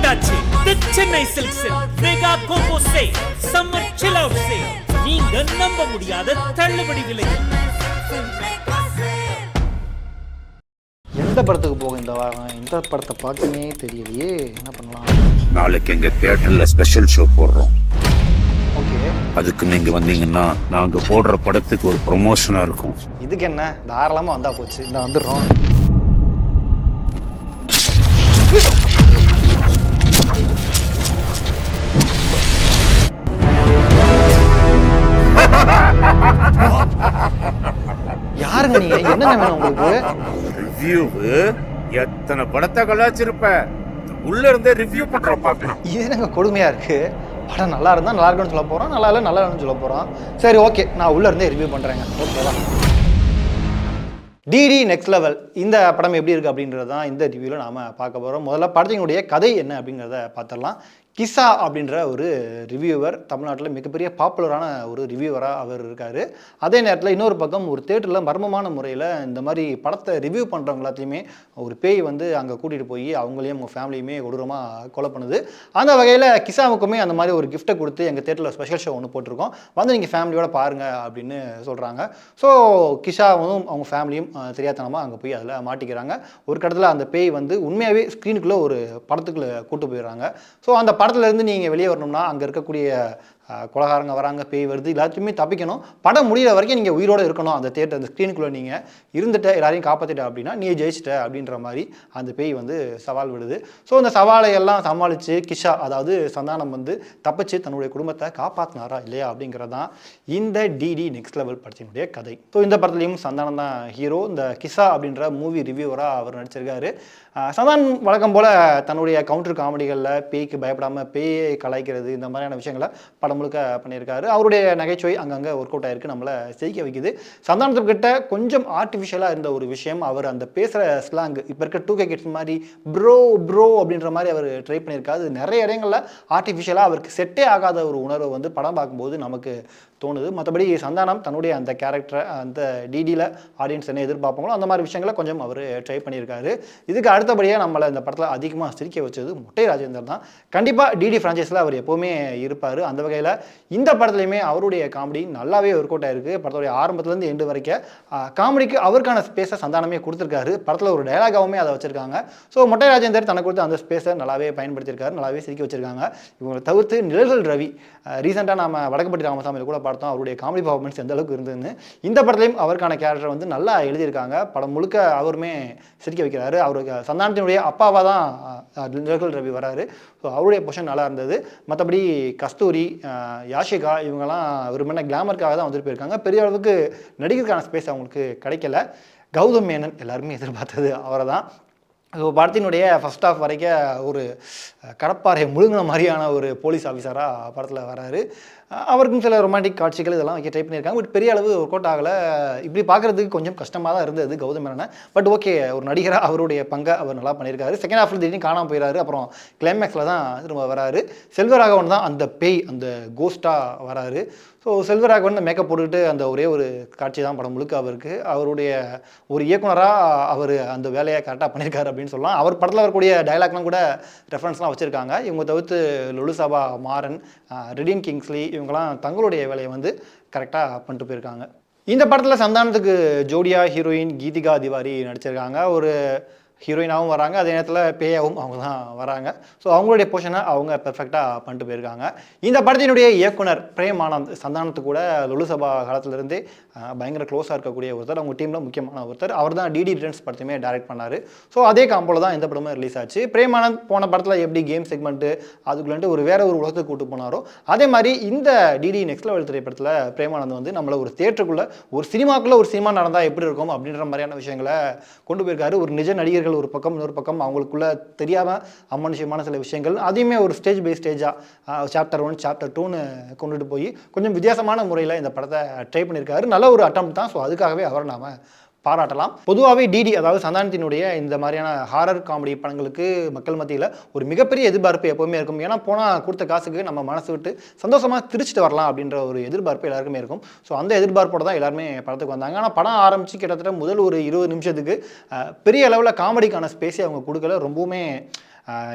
வந்தாச்சு the Chennai silks mega combo sale summer chill out sale. நீங்க நம்ப முடியாத தள்ளுபடி விலையில். எந்த படத்துக்கு போக இந்த வாரம் எந்த படத்தை பார்க்கவே தெரியலையே, என்ன பண்ணலாம்? நாளைக்கு எங்க தியேட்டர்ல ஸ்பெஷல் ஷோ போடுறோம். ஓகே, அதுக்கு நீங்க வந்தீங்கன்னா நாங்க போடுற படத்துக்கு ஒரு ப்ரொமோஷனா இருக்கும். இதுக்கு என்ன, தாராளமாக வந்தா போச்சு. இந்த வந்துடுறோம். யாருங்க நீங்க? என்ன வேணும் உங்களுக்கு? ரிவ்யூ எத்தனை படத்தை கலாச்சிருப்ப, உள்ள இருந்தே ரிவ்யூ பண்ற பாக்கலாம். இது என்னங்க கொடுமையா இருக்கு? படம் நல்லா இருந்தா நல்லா இருக்குன்னு சொல்ல போறோம், நல்லா இல்லை நல்லா இல்லைன்னு சொல்ல போறோம். சரி ஓகே, நான் உள்ள இருந்தே ரிவ்யூ பண்றேங்க. ஓகேவா? டிடி நெக்ஸ்ட் லெவல் இந்த படம் எப்படி இருக்குது அப்படின்றது தான் இந்த ரிவ்யூவில் நாம் பார்க்க போகிறோம். முதல்ல படத்தினுடைய கதை என்ன அப்படிங்கிறத பார்த்துடலாம். கிசா அப்படின்ற ஒரு ரிவ்யூவர் தமிழ்நாட்டில் மிகப்பெரிய பாப்புலரான ஒரு ரிவ்யூவராக அவர் இருக்கார். அதே நேரத்தில் இன்னொரு பக்கம் ஒரு தேட்டரில் மர்மமான முறையில் இந்த மாதிரி படத்தை ரிவ்யூ பண்ணுறவங்க எல்லாத்தையுமே ஒரு பேய் வந்து அங்கே கூட்டிகிட்டு போய் அவங்களையும் அவங்க ஃபேமிலியுமே கொடூரமாக கொலை பண்ணுது. அந்த வகையில் கிசாவுக்குமே அந்த மாதிரி ஒரு கிஃப்ட்டை கொடுத்து எங்கள் தேட்டரில் ஸ்பெஷல் ஷோ ஒன்று போட்டிருக்கோம், வந்து நீங்கள் ஃபேமிலியோட பாருங்கள் அப்படின்னு சொல்கிறாங்க. ஸோ கிசாவும் அவங்க ஃபேமிலியும் தெரியாதனமாக அங்கே போய் அதில் மாட்டிக்கிறாங்க. ஒரு கட்டத்தில் அந்த பேய் வந்து உண்மையாகவே ஸ்க்ரீனுக்குள்ளே ஒரு படத்துக்குள்ளே கூட்டு போயிடுறாங்க. ஸோ அந்த படத்துலேருந்து நீங்கள் வெளியே வரணும்னா அங்கே இருக்கக்கூடிய கொலகாரங்க வராங்க, பேய் வருது, எல்லாத்தையுமே தப்பிக்கணும். படம் முடிகிற வரைக்கும் நீங்கள் உயிரோடு இருக்கணும். அந்த தேட்டர் அந்த ஸ்க்ரீனுக்குள்ளே நீங்கள் இருந்துட்ட எல்லாரையும் காப்பாற்றிட்ட அப்படின்னா நீ ஜெயிச்சிட்ட அப்படின்ற மாதிரி அந்த பேய் வந்து சவால் விடுது. ஸோ அந்த சவாலை எல்லாம் சமாளித்து கிஷா அதாவது சந்தானம் வந்து தப்பிச்சு தன்னுடைய குடும்பத்தை காப்பாற்றினாரா இல்லையா அப்படிங்கிறது தான் இந்த டிடி நெக்ஸ்ட் லெவல் படத்தினுடைய கதை. ஸோ இந்த படத்துலையும் சந்தானம் தான் ஹீரோ. இந்த கிஷா அப்படின்ற மூவி ரிவ்யூவராக அவர் நடிச்சிருக்காரு. சந்தானம் வழக்கம் போல் தன்னுடைய கவுண்டர் காமெடிகளில் பேய்க்கு பயப்படாமல் பேயை கலாய்க்கிறது இந்த மாதிரியான விஷயங்களை படம் முழுக்க பண்ணியிருக்காரு. அவருடைய நகைச்சுவை அங்கங்கே ஒர்க் அவுட் ஆகிருக்கு, நம்மளை சிரிக்க வைக்குது. சந்தானத்துக்கிட்ட கொஞ்சம் ஆர்டிஃபிஷியலாக இருந்த ஒரு விஷயம், அவர் அந்த பேசுகிற ஸ்லாங் இப்போ இருக்க 2K கிட்ஸ் மாதிரி ப்ரோ அப்படின்ற மாதிரி அவர் ட்ரை பண்ணியிருக்காரு. அது நிறைய இடங்களில் ஆர்டிஃபிஷியலாக அவருக்கு செட்டே ஆகாத ஒரு உணர்வை வந்து படம் பார்க்கும்போது நமக்கு தோணுது. மற்றபடி சந்தானம் தன்னுடைய அந்த கேரக்டரை அந்த டிடியில் ஆடியன்ஸ் என்ன எதிர்பார்ப்பாங்களோ அந்த மாதிரி விஷயங்களை கொஞ்சம் அவர் ட்ரை பண்ணியிருக்காரு. இதுக்கு அடுத்தபடியாக நம்மளை இந்த படத்தில் அதிகமாக சிரிக்க வச்சது மொட்டை ராஜேந்தர் தான். கண்டிப்பாக டிடி ஃப்ரான்ச்சைஸில் அவர் எப்போவுமே இருப்பார். அந்த வகையில் இந்த படத்துலையுமே அவருடைய காமெடி நல்லாவே ஒர்க் அவுட் ஆயிருக்கு. படத்துடைய ஆரம்பத்துலேருந்து எண்டு வரைக்கும் காமெடிக்கு அவருக்கான ஸ்பேஸை சந்தானமே கொடுத்துருக்காரு. படத்தில் ஒரு டயலாகாவுமே அதை வச்சிருக்காங்க. ஸோ மொட்டை ராஜேந்தர் தனக்கு கொடுத்து அந்த ஸ்பேஸை நல்லாவே பயன்படுத்தியிருக்காரு, நல்லாவே சிரிக்க வச்சிருக்காங்க. இவங்களை தவிர்த்து நிழல்கள் ரவி ரீசெண்டாக நம்ம வடக்குப்பட்டி ராமசாமியில் கூட பார்த்தோம், அவருடைய காமெடி பர்ஃபார்மன்ஸ் எந்த அளவுக்கு இருந்ததுன்னு. இந்த படத்துலையும் அவருக்கான கேரக்டர் வந்து நல்லா எழுதியிருக்காங்க. படம் முழுக்க அவருமே சிரிக்க வைக்கிறாரு. அவருக்கு சந்தானத்தினுடைய அப்பாவாக தான் நிழல்கள் ரவி வராரு. ஸோ அவருடைய பொசிஷன் நல்லா இருந்தது. மற்றபடி கஸ்தூரி, யாஷிகா இவங்கெல்லாம் வெறுமனே கிளாமருக்காக தான் வந்துட்டு போயிருக்காங்க. பெரிய அளவுக்கு நடிகருக்கான ஸ்பேஸ் அவங்களுக்கு கிடைக்கல. கௌதம் மேனன் எல்லாருமே எதிர்பார்த்தது அவரை தான். ஸோ படத்தினுடைய ஃபஸ்ட் ஹாஃப் வரைக்கும் ஒரு கடப்பாறை முழுங்கின மாதிரியான ஒரு போலீஸ் ஆஃபீஸராக படத்தில் வராரு. அவருக்கும் சில ரொமான்டிக் காட்சிகள் இதெல்லாம் வைக்க ட்ரை பண்ணியிருக்காங்க. பட் பெரிய அளவு ஒர்க் அவுட் ஆகலை. இப்படி பார்க்குறதுக்கு கொஞ்சம் கஷ்டமாக தான் இருந்தது கௌதம் மேனனை. பட் ஓகே, ஒரு நடிகராக அவருடைய பங்கை அவர் நல்லா பண்ணியிருக்காரு. செகண்ட் ஹாஃபில் திடீர்னு காணாமல் போயிடாரு. அப்புறம் கிளைமேக்ஸில் தான் திரும்ப வராரு. செல்வராகவன் தான் அந்த பேய் அந்த கோஸ்ட்டாக வராரு. ஸோ செல்வராகவன் மேக்கப் போட்டுக்கிட்டு அந்த ஒரே ஒரு காட்சி தான் படம் முழுக்க அவருக்கு. அவருடைய ஒரு இயக்குனராக அவர் அந்த வேலையை கரெக்டாக பண்ணியிருக்காரு அப்படின்னு சொல்லலாம். அவர் படத்தில் வரக்கூடிய டைலாக்லாம் கூட ரெஃபரன்ஸ்லாம் வச்சுருக்காங்க. இவங்க தவிர்த்து லுலுசபா மாறன், ரெடின் கிங்ஸ்லி இவங்கெல்லாம் தங்களுடைய வேலையை வந்து கரெக்டாக பண்ணிட்டு போயிருக்காங்க. இந்த படத்தில் சந்தானத்துக்கு ஜோடியா ஹீரோயின் கீதிகா திவாரி நடிச்சிருக்காங்க. ஒரு ஹீரோயினாகவும் வராங்க, அதே நேரத்தில் பேயாகவும் அவங்க தான் வராங்க. ஸோ அவங்களுடைய போர்ஷனை அவங்க பெர்ஃபெக்டாக பண்ணிட்டு போயிருக்காங்க. இந்த படத்தினுடைய இயக்குனர் பிரேம் ஆனந்த் சந்தானத்து கூட லுலுசபா காலத்திலிருந்தே பயங்கர க்ளோஸாக இருக்கக்கூடிய ஒருத்தர், அவங்க டீமில் முக்கியமான ஒருத்தர். அவர் தான் டிடி ரிட்டர்ன்ஸ் படத்தையுமே டைரக்ட் பண்ணார். ஸோ அதே காம்போல தான் இந்த படமும் ரிலீஸ் ஆச்சு. பிரேம் ஆனந்த் போன படத்தில் எப்படி கேம் செக்மெண்ட்டு அதுக்குள்ளே ஒரு வேற ஒரு உலகத்துக்கு கூட்டு போனாரோ அதே மாதிரி இந்த டிடி நெக்ஸ்ட் லெவல் திரைப்படத்தில் பிரேம் ஆனந்த் வந்து நம்மளை ஒரு தேட்டருக்குள்ளே ஒரு சினிமாக்குள்ளே ஒரு சினிமா நடந்தால் எப்படி இருக்கும் அப்படின்ற மாதிரியான விஷயங்களை கொண்டு போயிருக்காரு. ஒரு நிஜ நடிகர்கள் ஒரு பக்கம், இன்னொரு பக்கம் அவங்களுக்குள்ள தெரியாமல் அமானுஷ்யமான சில விஷயங்கள் அதையுமே ஒரு ஸ்டேஜ் பை ஸ்டேஜாக சாப்டர் 1 சாப்டர் 2ன்னு கொண்டுட்டு போய் கொஞ்சம் வித்தியாசமான முறையில் இந்த படத்தை ட்ரை பண்ணியிருக்காரு. நல்ல ஒரு அட்டம் தான். ஸோ அதுக்காகவே அவரை நாம் பாராட்டலாம். பொதுவாகவே டிடி அதாவது சந்தானத்தினுடைய இந்த மாதிரியான ஹாரர் காமெடி படங்களுக்கு மக்கள் மத்தியில் ஒரு மிகப்பெரிய எதிர்பார்ப்பு எப்போவுமே இருக்கும். ஏன்னா போனால் கொடுத்த காசுக்கு நம்ம மனசு விட்டு சந்தோஷமாக திருச்சிட்டு வரலாம் அப்படின்ற ஒரு எதிர்பார்ப்பு எல்லாருக்குமே இருக்கும். ஸோ அந்த எதிர்பார்ப்போடு தான் எல்லாருமே படத்துக்கு வந்தாங்க. ஆனால் படம் ஆரம்பித்து கிட்டத்தட்ட முதல் ஒரு 20 நிமிஷத்துக்கு பெரிய அளவில் காமெடிக்கான ஸ்பேஸை அவங்க கொடுக்கல. ரொம்பவுமே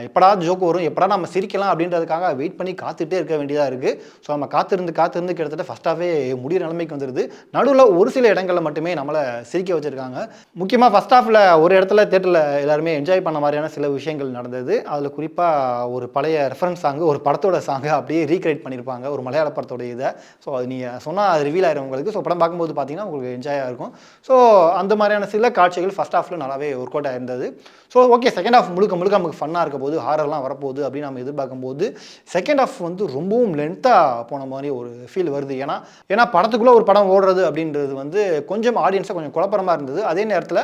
எப்படா ஜோக் வரும், எப்படா நம்ம சிரிக்கலாம் அப்படின்றதுக்காக வெயிட் பண்ணி காத்துட்டே இருக்க வேண்டியதாக இருக்குது. ஸோ நம்ம காத்திருந்து கிட்டத்தட்ட ஃபர்ஸ்ட் ஹாஃபே முடிகிற நிலைமைக்கு வந்துடுது. நடுவில் ஒரு சில இடங்களில் மட்டுமே நம்மளை சிரிக்க வச்சுருக்காங்க. முக்கியமாக ஃபர்ஸ்ட் ஹாஃபில் ஒரு இடத்துல தேட்டரில் எல்லாருமே என்ஜாய் பண்ண மாதிரியான சில விஷயங்கள் நடந்தது. அதில் குறிப்பாக ஒரு பழைய ரெஃபரன்ஸ் சாங்கு, ஒரு படத்தோட சாங்கை அப்படியே ரீக்ரியேட் பண்ணியிருப்பாங்க, ஒரு மலையாள படத்தோட இதை. ஸோ அது நீங்கள் சொன்னால் அது ரிவீல் ஆயிரும் உங்களுக்கு. ஸோ படம் பார்க்கும்போது பார்த்தீங்கன்னா உங்களுக்கு என்ஜாயாக இருக்கும். ஸோ அந்த மாதிரியான சில காட்சிகள் ஃபர்ஸ்ட் ஹாஃபில் நல்லாவே ஒர்க் அவுட் ஆயிருந்தது. ஸோ ஓகே, செகண்ட் ஹாஃப் முழுக்க நமக்கு ஃபன்னாக இருக்க போது, ஹாரர்லாம் வரப்போகுது அப்படின்னு நம்ம எதிர்பார்க்கும்போது செகண்ட் ஹாஃப் வந்து ரொம்பவும் லென்த்தாக போன மாதிரி ஒரு ஃபீல் வருது. ஏன்னா படத்துக்குள்ளே ஒரு படம் ஓடுறது அப்படின்றது வந்து கொஞ்சம் ஆடியன்ஸாக கொஞ்சம் குழப்பமாக இருந்தது. அதே நேரத்தில்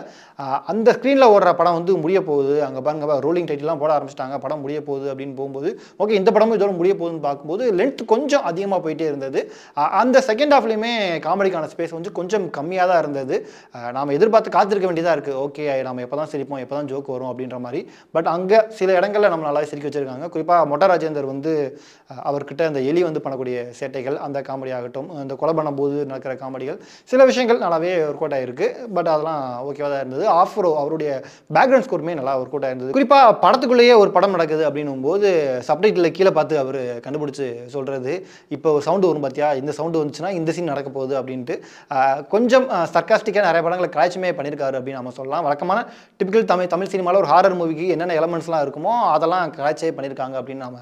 அந்த ஸ்க்ரீனில் ஓடுற படம் வந்து முடிய போகுது, அங்கே பாருங்க ரோலிங் டைட்டில்லாம் போட ஆரம்பிச்சிட்டாங்க, படம் முடிய போகுது அப்படின்னு போகும்போது ஓகே இந்த படமும் இதோட முடிய போகுதுன்னு பார்க்கும்போது லென்த் கொஞ்சம் அதிகமாக போயிட்டே இருந்தது. அந்த செகண்ட் ஹாஃப்லையுமே காமெடிக்கான ஸ்பேஸ் வந்து கொஞ்சம் கம்மியாக தான் இருந்தது. நாம் எதிர்பார்த்து காத்திருக்க வேண்டியதாக இருக்குது. ஓகே நம்ம எப்போ தான் சிரிப்போம், எப்போ தான் ஜோக் வரும் அப்படின்ற மாதிரி. பட் அங்கே சில இடங்களில் நம்ம நல்லா சிரிக்க வச்சுருக்காங்க. குறிப்பாக மொட்டை ராஜேந்தர் வந்து அவர்கிட்ட அந்த எலி வந்து பண்ணக்கூடிய சேட்டைகள், அந்த காமெடி ஆகட்டும், அந்த கொலை பண்ணும்போது நடக்கிற காமெடிகள், சில விஷயங்கள் நல்லாவே ஒர்க் அவுட் ஆகிருக்கு. பட் அதெல்லாம் ஓகேவாக தான் இருந்தது. அவருடைய பேக்ரவுண்ட் ஸ்கோருமே நல்லா ஒர்க் அவுட் ஆயிருந்தது. குறிப்பாக படத்துக்குள்ளேயே ஒரு படம் நடக்குது அப்படின்னும் போது சப்டைட்டில் கீழே பார்த்து அவர் கண்டுபிடிச்சி சொல்கிறது, இப்போ சவுண்டு வரும் பார்த்தியா, இந்த சவுண்டு வந்துச்சுன்னா இந்த சீன் நடக்க போகுது அப்படின்ட்டு கொஞ்சம் சர்க்காஸ்டிக்காக நிறைய படங்களை காய்ச்சுமே பண்ணியிருக்காரு அப்படின்னு நம்ம சொல்லலாம். வழக்கமான டிபிக்கல் தமிழ் சினிமாவில் ஒரு ஹாரர் மூவிக்கு என்னென்ன எலமெண்ட்ஸ்லாம் இருக்குமோ அதெல்லாம் காய்ச்சே பண்ணியிருக்காங்க அப்படின்னு நம்ம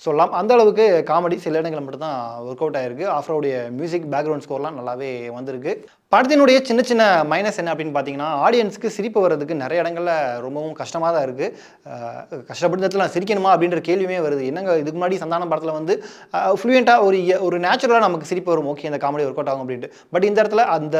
சொல்லலாம். அந்த அளவுக்கு காமெடி சில இடங்களில் மட்டும் தான் ஒர்க் அவுட் ஆயிருக்கு. ஆஃப்ரோடைய மியூசிக் பேக்ரவுண்ட் ஸ்கோர்லாம் நல்லாவே வந்திருக்கு. படத்தினுடைய சின்ன மைனஸ் என்ன அப்படின்னு பார்த்தீங்கன்னா, ஆடியன்ஸுக்கு சிரிப்பு வர்றதுக்கு நிறைய இடங்களில் ரொம்பவும் கஷ்டமாக தான் இருக்குது. கஷ்டப்பட்டு நான் சிரிக்கணுமா அப்படின்ற கேள்வியுமே வருது. என்னங்க இதுக்கு முன்னாடி சந்தானம் படத்தில் வந்து ஃப்ளூயண்ட்டாக ஒரு நேச்சுரலாக நமக்கு சிரிப்பு வரும், ஓகே இந்த காமெடி ஒர்க் அவுட் ஆகும் அப்படின்ட்டு. பட் இந்த இடத்துல அந்த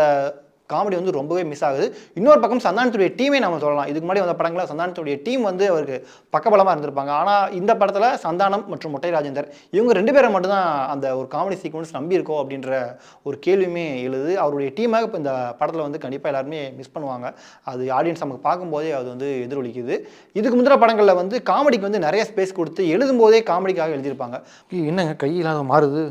காமெடி வந்து ரொம்பவே மிஸ் ஆகுது. இன்னொரு பக்கம் சந்தானத்துடைய டீமே நம்ம சொல்லலாம். இதுக்கு முன்னாடி வந்த படங்களில் சந்தானத்துடைய டீம் வந்து அவருக்கு பக்கபலமாக இருந்திருப்பாங்க. ஆனால் இந்த படத்தில் சந்தானம் மற்றும் மொட்டை ராஜேந்தர் இவங்க 2 பேரை மட்டும்தான் அந்த ஒரு காமெடி சீக்வன்ஸ் நம்பி இருக்கோம் அப்படின்ற ஒரு கேள்வியுமே எழுது. அவருடைய டீமாக இப்போ இந்த படத்தில் வந்து கண்டிப்பாக எல்லாருமே மிஸ் பண்ணுவாங்க. அது ஆடியன்ஸ் நமக்கு பார்க்கும்போதே அது வந்து எதிரொலிக்குது. இதுக்கு முந்தின படங்களில் வந்து காமெடிக்கு வந்து நிறைய ஸ்பேஸ் கொடுத்து எழுதும்போதே காமெடிக்காக எழுதியிருப்பாங்க. என்னங்க கையில்லாத மாறுது,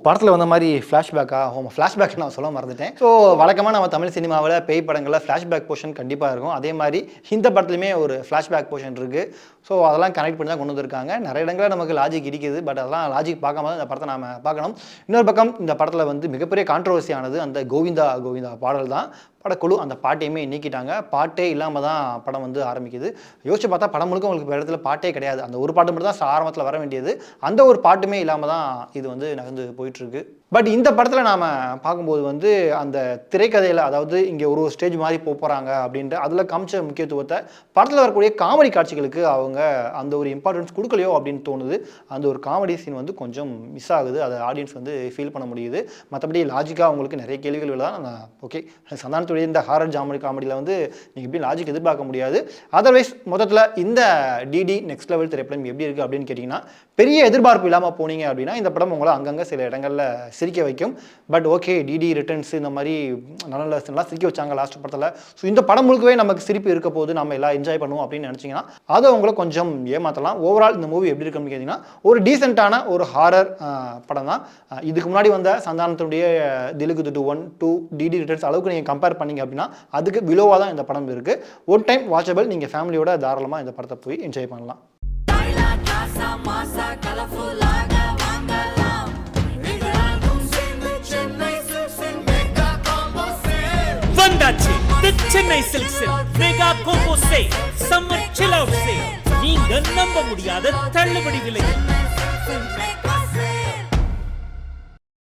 படத்தில் வந்த மாதிரி ஃப்ளாஷ்பேக்கா? ஃப்ளாஷ்பேக் நான் சொல்ல மறந்துட்டேன். ஸோ வழக்கமாக நம்ம தமிழ் சினிமாவில் பேய் படங்களில் ஃப்ளாஷ்பேக் போர்ஷன் கண்டிப்பாக இருக்கும். அதே மாதிரி இந்த படத்துலையுமே ஒரு ஃப்ளாஷ்பேக் போர்ஷன் இருக்குது. ஸோ அதெல்லாம் கனெக்ட் பண்ணி தான் கொண்டு வந்திருக்காங்க. நிறைய இடங்களில் நமக்கு லாஜிக் இருக்குது. பட் அதெல்லாம் லாஜிக் பார்க்காம இந்த படத்தை நாம் பார்க்கணும். இன்னொரு பக்கம் இந்த படத்தில் வந்து மிகப்பெரிய கான்ட்ரவர்சியானது அந்த கோவிந்தா கோவிந்தா பாடல் தான். படக்குழு அந்த பாட்டையுமே நீக்கிட்டாங்க. பாட்டே இல்லாமல் தான் படம் வந்து ஆரம்பிக்குது. யோசிச்சு பார்த்தா படம் முழுக்க உங்களுக்கு இடத்துல பாட்டே கிடையாது. அந்த ஒரு பாட்டு மட்டும் தான் ஆரம்பத்தில் வர வேண்டியது. அந்த ஒரு பாட்டுமே இல்லாமல் தான் இது வந்து நகர்ந்து போயிட்டுருக்கு. பட் இந்த படத்தில் நாம் பார்க்கும்போது வந்து அந்த திரைக்கதையில், அதாவது இங்கே ஒரு ஸ்டேஜ் மாதிரி போகிறாங்க அப்படின்ட்டு அதில் காமிச்ச முக்கியத்துவத்தை படத்தில் வரக்கூடிய காமெடி காட்சிகளுக்கு அவங்க அந்த ஒரு இம்பார்ட்டன்ஸ் கொடுக்கலையோ அப்படின்னு தோணுது. அந்த ஒரு காமெடி சீன் வந்து கொஞ்சம் மிஸ் ஆகுது. அதை ஆடியன்ஸ் வந்து ஃபீல் பண்ண முடியுது. மற்றபடி லாஜிக்காக அவங்களுக்கு நிறைய கேள்விகள் தான். ஓகே, சந்தானத்துடைய இந்த ஹாரர் காமெடியில் வந்து நீங்கள் எப்படி லாஜிக் எதிர்பார்க்க முடியாது. அதர்வைஸ் மொத்தத்தில் இந்த டிடி நெக்ஸ்ட் லெவல் திரைப்படம் எப்படி இருக்குது அப்படின்னு கேட்டிங்கன்னா, பெரிய எதிர்பார்ப்பு இல்லாமல் போனீங்க அப்படின்னா இந்த படம் உங்களை அங்கங்கே சில இடங்களில் சிரிக்க வைக்கும். பட் ஓகே, டிடி ரிட்டர்ன்ஸ் இந்த மாதிரி நல்லா சிரிக்க வச்சாங்க லாஸ்ட் படத்தில். ஸோ இந்த படம் முழுக்கவே நமக்கு சிரிப்பு இருக்க போது நம்ம எல்லாம் என்ஜாய் பண்ணுவோம் அப்படின்னு நினச்சிங்கன்னா அதை உங்களை கொஞ்சம் ஏமாற்றலாம். ஓவரால் இந்த மூவி எப்படி இருக்குன்னு கேட்டிங்கன்னா, ஒரு டீசெண்டான ஒரு ஹாரர் படம் தான். இதுக்கு முன்னாடி வந்த சந்தானத்துடைய திலுகு துட்டு 1, 2, டிடி ரிட்டர்ன்ஸ் அளவுக்கு நீங்கள் கம்பேர் பண்ணீங்க அப்படின்னா அதுக்கு விலோவாக தான் இந்த படம் இருக்குது. One time watchable. நீங்கள் ஃபேமிலியோட தாராளமாக இந்த படத்தை போய் என்ஜாய் பண்ணலாம். வந்தாச்சு the Chennai silks mega combo sale, summer chill out sale. நீங்க நம்ப முடியாத தள்ளுபடி விலையில்